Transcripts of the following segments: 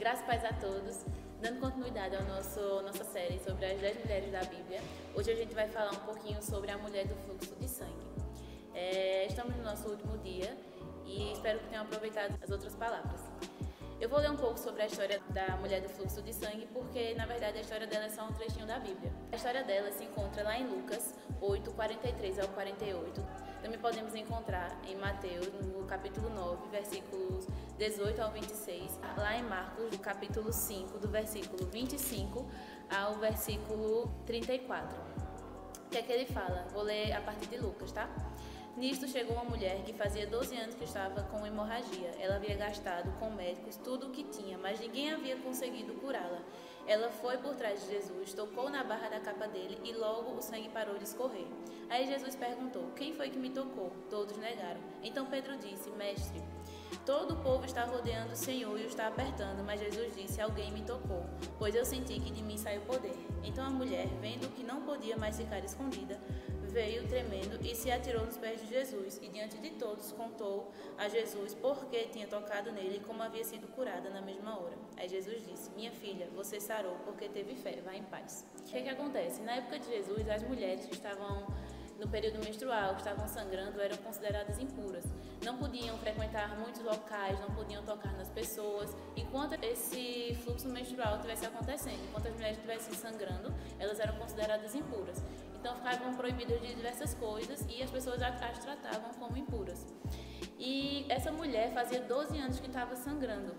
Graças e paz a todos. Dando continuidade à nossa série sobre as 10 mulheres da Bíblia, hoje a gente vai falar um pouquinho sobre a mulher do fluxo de sangue. Estamos no nosso último dia e espero que tenham aproveitado as outras palavras. Eu vou ler um pouco sobre a história da mulher do fluxo de sangue porque, na verdade, a história dela é só um trechinho da Bíblia. A história dela se encontra lá em Lucas 8, 43 ao 48. Também podemos encontrar em Mateus, no capítulo 9, versículos 18 ao 26. Lá em Marcos, no capítulo 5, do versículo 25 ao versículo 34. O que é que ele fala? Vou ler a partir de Lucas, tá? Nisto chegou uma mulher que fazia 12 anos que estava com hemorragia. Ela havia gastado com médicos tudo o que tinha, mas ninguém havia conseguido curá-la. Ela foi por trás de Jesus, tocou na barra da capa dele e logo o sangue parou de escorrer. Aí Jesus perguntou: quem foi que me tocou? Todos negaram. Então Pedro disse: Mestre, todo o povo está rodeando o Senhor e o está apertando, mas Jesus disse: alguém me tocou, pois eu senti que de mim saiu poder. Então a mulher, vendo que não podia mais ficar escondida, veio tremendo e se atirou nos pés de Jesus e diante de todos contou a Jesus por que tinha tocado nele e como havia sido curada na mesma hora. Aí Jesus disse: minha filha, você sarou porque teve fé, vá em paz. O que acontece? Na época de Jesus, as mulheres que estavam no período menstrual, que estavam sangrando, eram consideradas impuras. Não podiam frequentar muitos locais, não podiam tocar nas pessoas. Enquanto esse fluxo menstrual estivesse acontecendo, enquanto as mulheres estivessem sangrando, elas eram consideradas impuras. Então ficavam proibidas de diversas coisas e as pessoas as tratavam como impuras. E essa mulher fazia 12 anos que estava sangrando.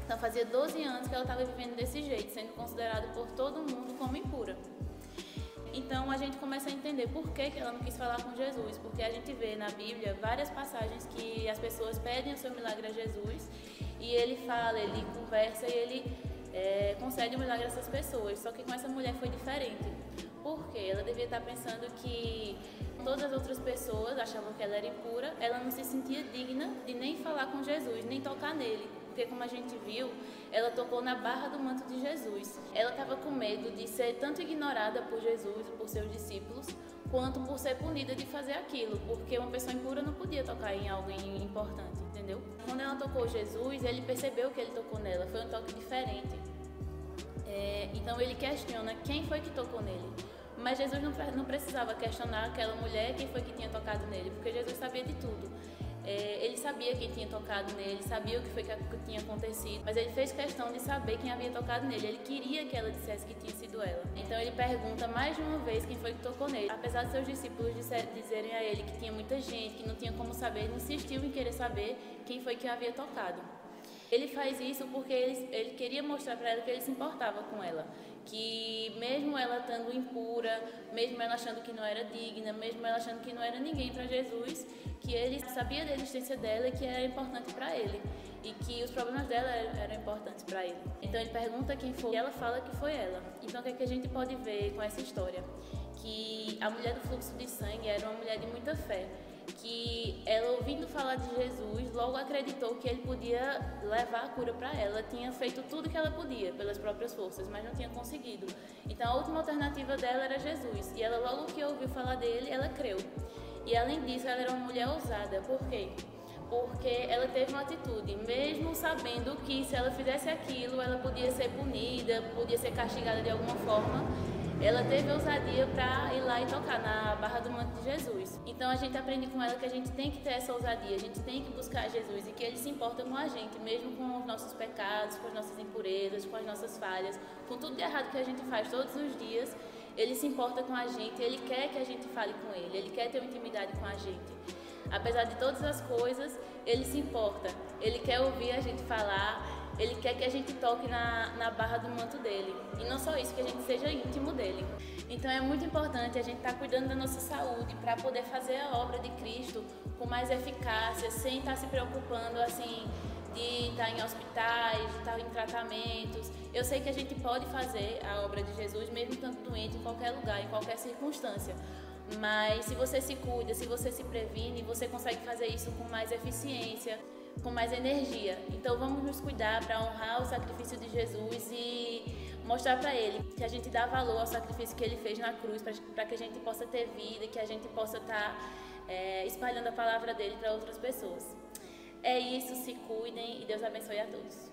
Então fazia 12 anos que ela estava vivendo desse jeito, sendo considerada por todo mundo como impura. Então a gente começa a entender por que ela não quis falar com Jesus, porque a gente vê na Bíblia várias passagens que as pessoas pedem o seu milagre a Jesus e ele fala, ele conversa e ele concede o milagre a essas pessoas. Só que com essa mulher foi diferente, porque ela devia estar pensando que todas as outras pessoas achavam que ela era impura, ela não se sentia digna de nem falar com Jesus, nem tocar nele. Porque, como a gente viu, ela tocou na barra do manto de Jesus. Ela estava com medo de ser tanto ignorada por Jesus, por seus discípulos, quanto por ser punida de fazer aquilo, porque uma pessoa impura não podia tocar em alguém importante, entendeu? Quando ela tocou Jesus, ele percebeu que ele tocou nela, foi um toque diferente. Então ele questiona quem foi que tocou nele. Mas Jesus não precisava questionar aquela mulher quem foi que tinha tocado nele, porque Jesus sabia de tudo. Ele sabia quem tinha tocado nele, sabia o que foi que tinha acontecido, mas ele fez questão de saber quem havia tocado nele. Ele queria que ela dissesse que tinha sido ela. Então ele pergunta mais de uma vez quem foi que tocou nele. Apesar de seus discípulos dizerem a ele que tinha muita gente, que não tinha como saber, ele insistiu em querer saber quem foi que havia tocado. Ele faz isso porque ele queria mostrar para ela que ele se importava com ela, que mesmo ela estando impura, mesmo ela achando que não era digna, mesmo ela achando que não era ninguém para Jesus, que ele sabia da existência dela e que era importante para ele, e que os problemas dela eram importantes para ele. Então ele pergunta quem foi e ela fala que foi ela. Então o que é que a gente pode ver com essa história? Que a mulher do fluxo de sangue era uma mulher de muita fé, que ela, ouvindo falar de Jesus, logo acreditou que ele podia levar a cura para ela. Tinha feito tudo que ela podia pelas próprias forças, mas não tinha conseguido. Então a última alternativa dela era Jesus, e ela, logo que ouviu falar dele, ela creu. E além disso, ela era uma mulher ousada. Por quê? Porque ela teve uma atitude, mesmo sabendo que se ela fizesse aquilo, ela podia ser punida, podia ser castigada de alguma forma. Ela teve ousadia para ir lá e tocar na barra do manto de Jesus. Então a gente aprende com ela que a gente tem que ter essa ousadia, a gente tem que buscar Jesus e que ele se importa com a gente, mesmo com os nossos pecados, com as nossas impurezas, com as nossas falhas, com tudo de errado que a gente faz todos os dias. Ele se importa com a gente, ele quer que a gente fale com ele quer ter uma intimidade com a gente. Apesar de todas as coisas, ele se importa, ele quer ouvir a gente falar, ele quer que a gente toque na barra do manto dele. E não só isso, que a gente seja íntimo dele. Então é muito importante a gente estar cuidando da nossa saúde para poder fazer a obra de Cristo com mais eficácia, sem estar se preocupando assim de estar em hospitais, de estar em tratamentos. Eu sei que a gente pode fazer a obra de Jesus mesmo estando doente em qualquer lugar, em qualquer circunstância. Mas se você se cuida, se você se previne, você consegue fazer isso com mais eficiência, com mais energia. Então vamos nos cuidar para honrar o sacrifício de Jesus e mostrar para Ele que a gente dá valor ao sacrifício que Ele fez na cruz, para que a gente possa ter vida, que a gente possa estar espalhando a palavra dele para outras pessoas. É isso, se cuidem e Deus abençoe a todos.